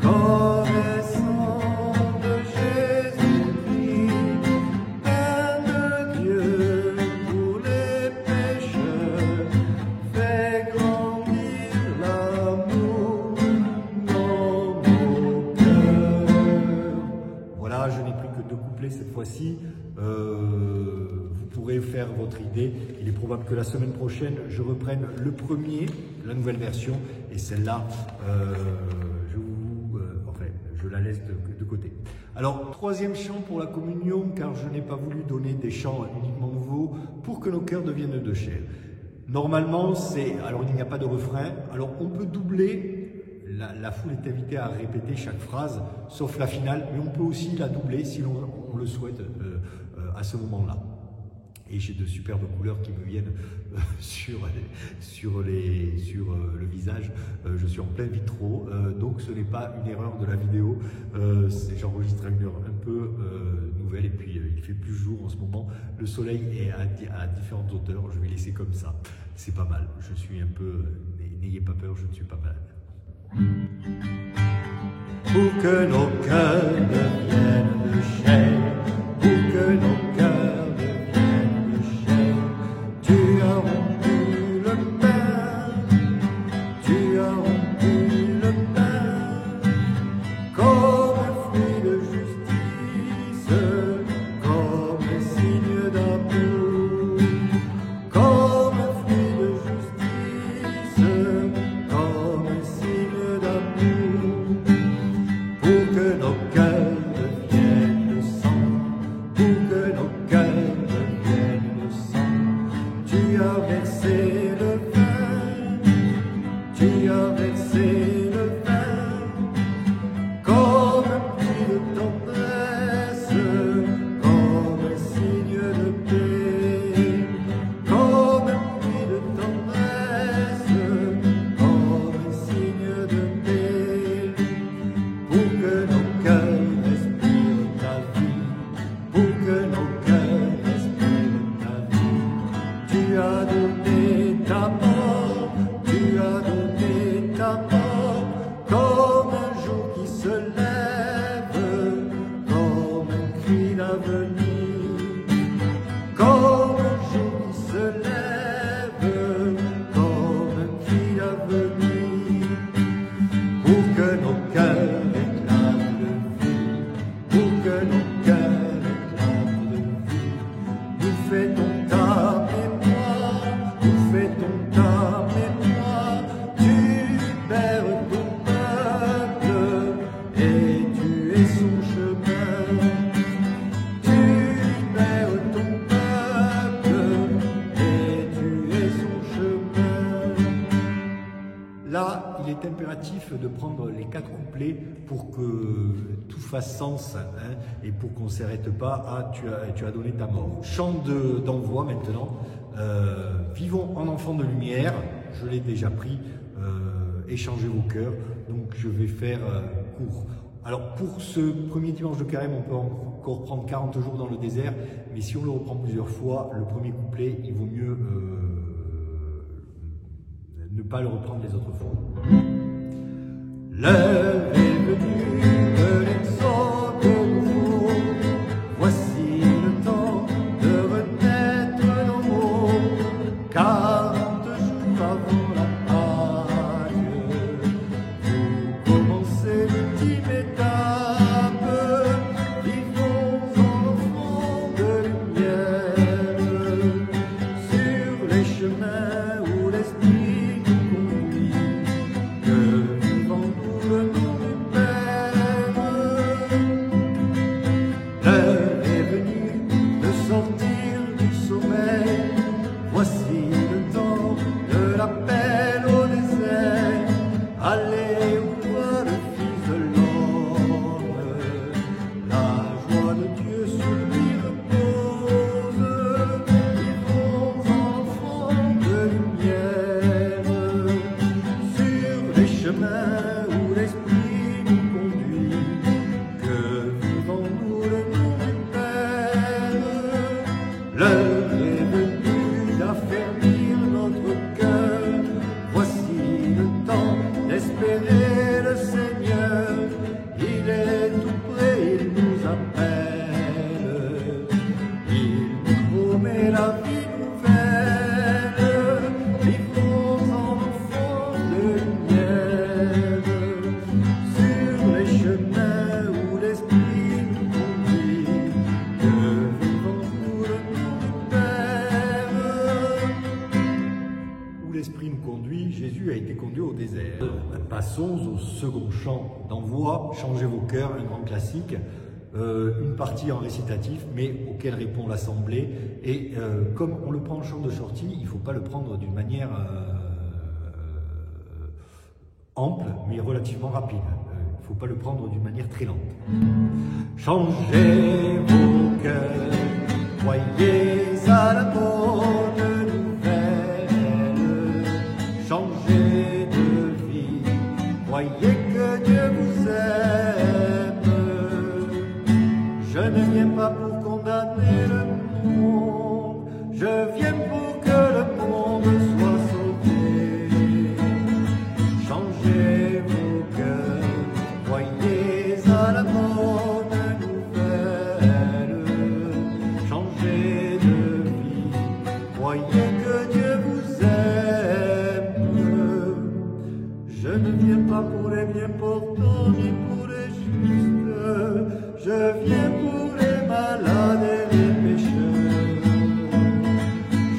corps et sang de Jésus-Christ, pain de Dieu pour les pécheurs, fais grandir l'amour dans nos cœurs. Voilà, je n'ai plus que 2 couplets cette fois-ci. Vous pourrez faire votre idée. Il est probable que la semaine prochaine, je reprenne le premier, la nouvelle version, et celle-là, je la laisse de côté. Alors, troisième chant pour la communion, car je n'ai pas voulu donner des chants uniquement nouveaux pour que nos cœurs deviennent de chair. Normalement, alors il n'y a pas de refrain, alors on peut doubler. La foule est invitée à répéter chaque phrase, sauf la finale, mais on peut aussi la doubler si on le souhaite à ce moment-là. Et j'ai de superbes couleurs qui me viennent sur le visage. Je suis en plein vitro, donc ce n'est pas une erreur de la vidéo. J'enregistre à une heure un peu nouvelle, et puis il fait plus jour en ce moment. Le soleil est à différentes hauteurs, je vais laisser comme ça. C'est pas mal, je suis un peu... N'ayez pas peur, je ne suis pas malade. Pour que nos cœurs deviennent de chair, pour que nos cœurs deviennent de chair, tu as rompu le pain, tu as rompu le pain, comme un fruit de justice, comme un signe d'amour, comme un fruit de justice, comme un signe d'amour. là, il est impératif de prendre les 4 couplets pour que tout fasse sens, hein, et pour qu'on ne s'arrête pas à tu as donné ta mort. Chant d'envoi maintenant. Vivons en enfants de lumière, je l'ai déjà pris, échangez vos cœurs, donc je vais faire court. Alors pour ce premier dimanche de carême, on peut encore prendre 40 jours dans le désert, mais si on le reprend plusieurs fois, le premier couplet, il vaut mieux ne pas le reprendre les autres fois. L'heure est venue de l'exode nouveau, voici le temps de renaître dans l'eau, 40 jours avant la Pâque, vous commencez l'ultime étape, vivons en enfants de lumière, sur les chemins où l'esprit nous conduit, que vivons-nous le nom du Père. L'heure est venue de sortir du sommeil, voici le temps de l'appel au désert. Allez voir le Fils de l'homme, la joie de Dieu sur lui repose. Vivons en enfants de lumière, sur les chemins où l'Esprit nous conduit, que vivons-nous le nom du Père. L'heure est venue d'affermir notre cœur, voici le temps d'espérer le Seigneur. Il est tout près, il nous appelle, il nous promet la vie nouvelle. Vivons en enfants de lumière, sur les chemins où l'Esprit nous conduit, que vivons-nous le nom du Père. Où l'Esprit nous conduit, Jésus a été conduit au désert. Passons au second chant d'envoi, Changez vos cœurs, un grand classique, une partie en récitatif, mais auquel répond l'assemblée. Et comme on le prend en chant de sortie, il ne faut pas le prendre d'une manière ample, mais relativement rapide. Il ne faut pas le prendre d'une manière très lente. Changez vos cœurs, croyez à la bonne nouvelle, changez de vie, croyez que Dieu vous aime. Je ne viens pas pour condamner le monde, je viens pour que le monde soit sauvé. Changez vos cœurs, croyez à la bonne nouvelle, changez de vie, croyez que Dieu vous aime. Je ne viens pas pour les bien portants ni pour les justes, je viens pour les malades et les pécheurs.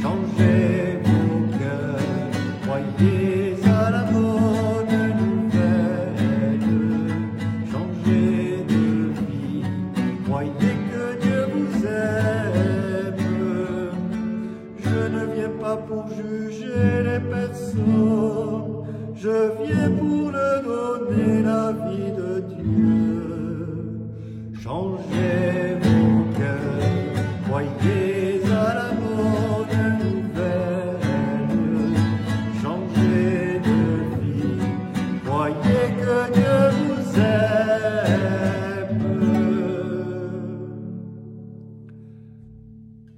Changez vos cœurs, croyez à la bonne nouvelle, changez de vie, croyez que Dieu vous aime. Je ne viens pas pour juger les personnes, je viens pour leur donner la vie de Dieu. Changez vos cœurs, croyez à la bonne nouvelle, changez de vie, croyez que Dieu vous aime.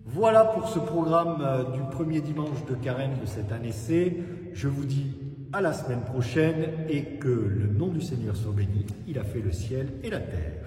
Voilà pour ce programme du premier dimanche de carême de cette année C. Je vous dis à la semaine prochaine et que le nom du Seigneur soit béni. Il a fait le ciel et la terre.